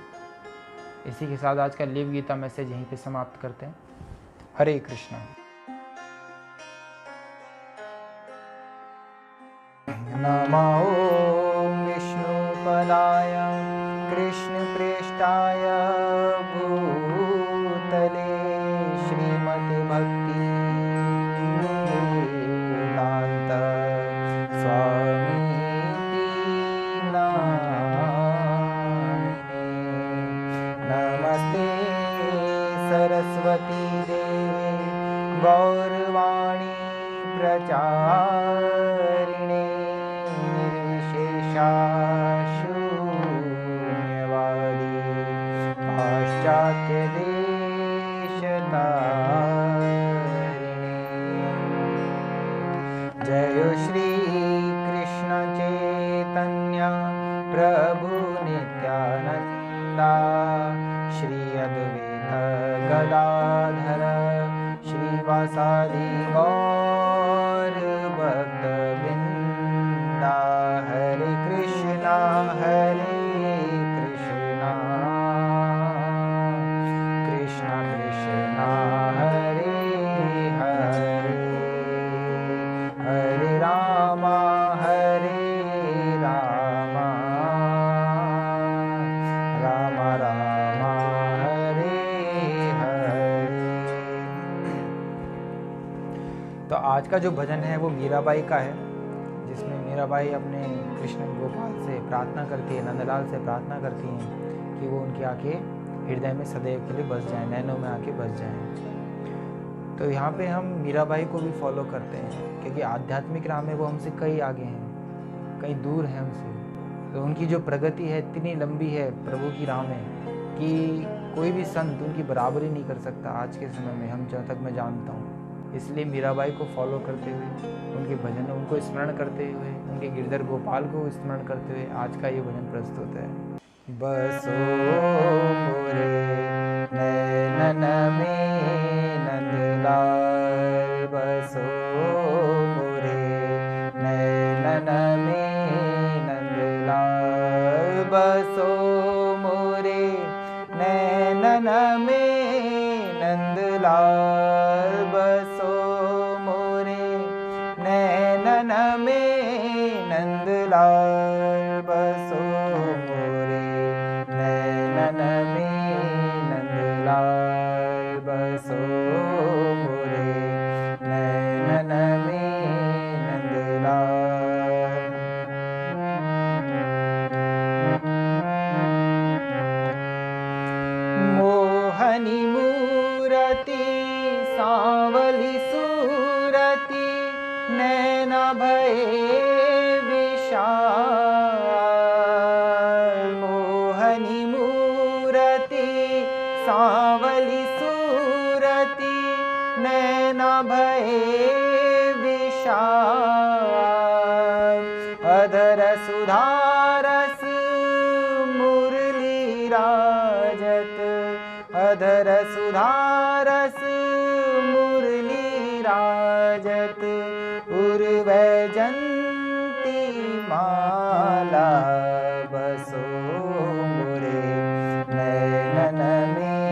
[SPEAKER 1] इसी के साथ आज का लिव गीता मैसेज यहीं पे समाप्त करते हैं। हरे कृष्णा।
[SPEAKER 2] नमो विष्णुपदाय कृष्णप्रेष्ठाय भूतले श्रीमद्भक्ति वेदान्त स्वामीति नामिने। नमस्ते सरस्वती देवे गौरवाणी प्रचारिणे शून्यवादी पाश्चात्य देशतारिणे। जय श्री कृष्ण चैतन्य प्रभु नित्यानंदा श्री अद्वैत गदाधर श्रीवासादि गौर भक्तवृंदा। हरे कृष्णा कृष्ण कृष्णा हरे हरे, हरे राम राम राम हरे हरे।
[SPEAKER 1] तो आज का जो भजन है वो मीराबाई का है, इसमें मीराबाई अपने कृष्ण गोपाल से प्रार्थना करती है, नंदलाल से प्रार्थना करती हैं कि वो उनकी आंखें हृदय में सदैव के लिए बस जाएं, नैनों में आके बस जाएं। तो यहाँ पे हम मीराबाई को भी फॉलो करते हैं, क्योंकि आध्यात्मिक राह में वो हमसे कई आगे हैं, कई दूर हैं हमसे। तो उनकी जो प्रगति है इतनी लंबी है प्रभु की राह में कि कोई भी संत उनकी बराबरी नहीं कर सकता आज के समय में, हम जहाँ तक मैं जानता हूँ। इसलिए मीराबाई को फॉलो करते हुए, उनके भजन उनको स्मरण करते हुए, उनके गिरधर गोपाल को स्मरण करते हुए आज का ये भजन प्रस्तुत है।
[SPEAKER 2] बसो मोरे नैनन में नंदलाल, बसो मोरे नैनन में नंदलाल, बसो मोरे नैनन में नंदलाल, बसो मोरे नैनन में नंदलाल, बसो मोरे नैनन में नंदलाल, बसो मोरे नैनन में नंदलाल। मोहनी मूरति सांवली सूरति, नैना भये विशाल, मोहनी मूरति सांवली सूरति, नैना भये विशाल, अधर सुधारस मुरली राजत, अधर सुधारस मुरली राजत, उर्वैजंती माला, बसो मोरे नैनन में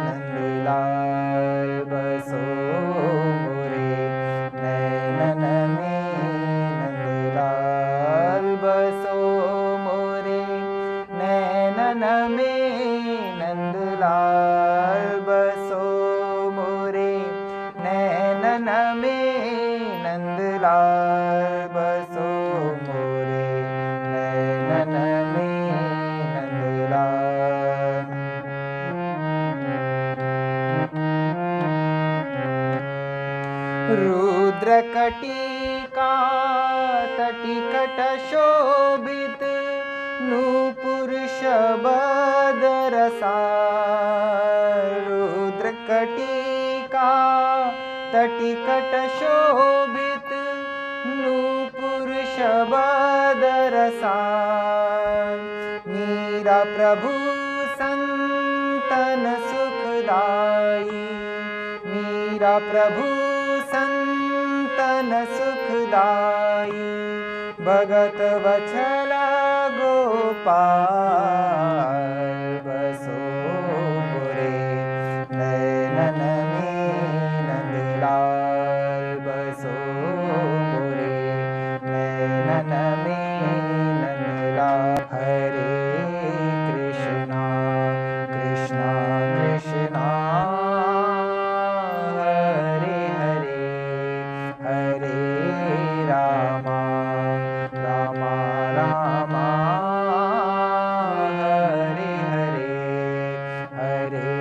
[SPEAKER 2] नंदलाल, बसो मोरे नैनन में नंदलाल, बसो मोरे नैनन में नंदलाल, बसो मोरे नैनन में नंदलाल, बसो मोरे नैनन में नंदलाल। रुद्रकटिका तटिकट शोभित, नूपुर शबद रसाल, रुद्रकटिका तटिकट शोभित, नूपुर शबद रसाल, मीरा प्रभु संतन सुखदाई, मीरा प्रभु संतन सुखदाई, भगत वत्सल गोपाल, बसो मोरे नैनन में नंदलाल, बसो मोरे नैनन में नंदलाल। हरे कृष्णा कृष्णा कृष्णा हरे हरे, हरे रामा रामा रामा हरे हरे, हरे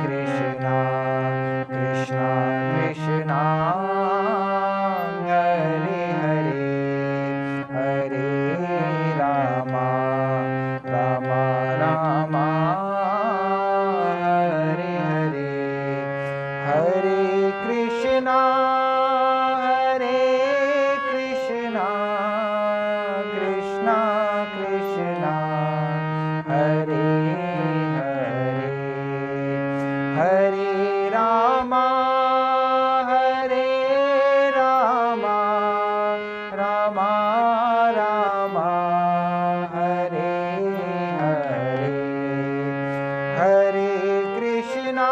[SPEAKER 2] कृष्णा कृष्णा कृष्णा हरे हरे, हरे रामा रामा रामा हरे हरे, हरे कृष्णा कृष्णा कृष्णा हरे हरे, हरे रामा रामा रामा हरे हरे, हरे कृष्णा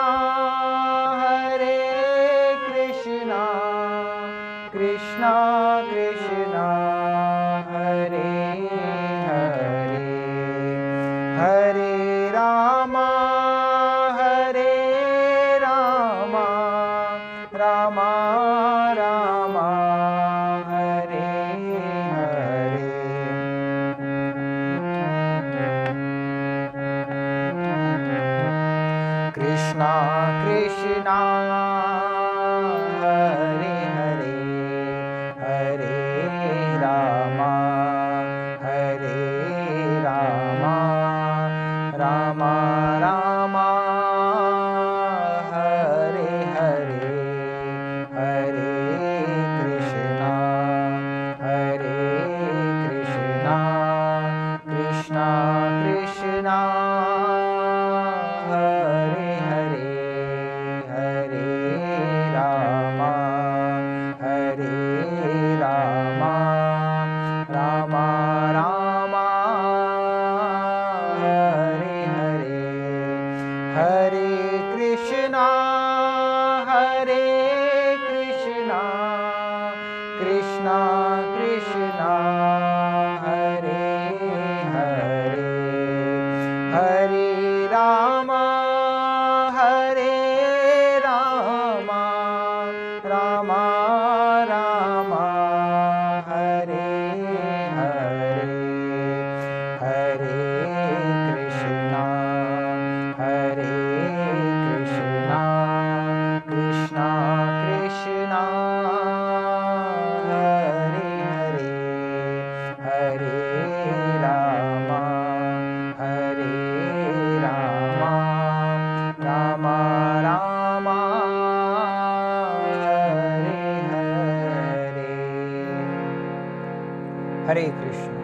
[SPEAKER 2] कृष्णा कृष्णा हरे हरे, हरे रामा रामा रामा हरे कृष्णा हरे हरे हरे रामा रामा रामा हरे हरे हरे कृष्णा कृष्णा कृष्णा हरे हरे हरे रामा रामा रामा हरे हरे हरे कृष्णा कृष्णा कृष्णा हरे हरे हरे रामा रामा रामा हरे हरे हरे कृष्णा कृष्णा कृष्णा हरे हरे हरे रामा रामा रामा हरे हरे हरे कृष्ण।